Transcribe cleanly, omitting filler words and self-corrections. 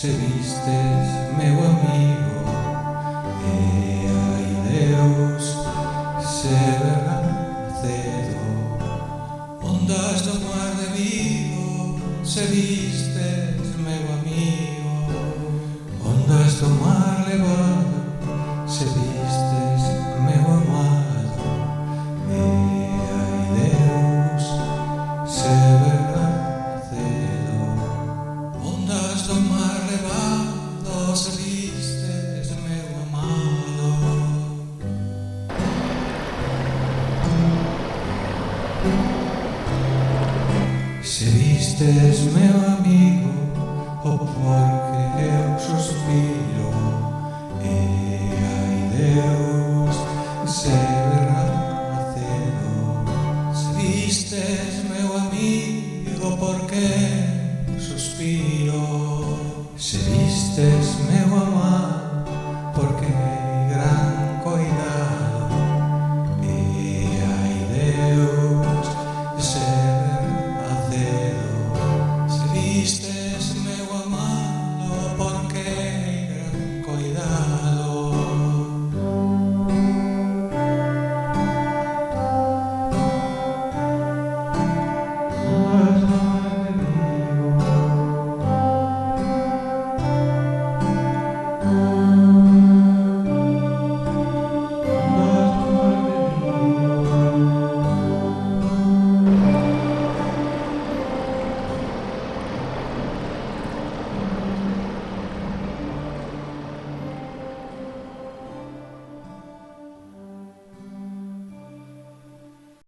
se vistes, meu amigo, e ai Deus, se verá cedo. Ondas do mar de Vigo, se vistes, meu amigo, ondas do mar levado, se vistes, meu amado, e ai Deus, se verá cedo. Ondas do mar levado, se vistes, meu amado. Se vistes, meu amigo, o porque eu suspiro, e ai Deus, se verá cedo. Se vistes, meu amigo, porque suspiro, se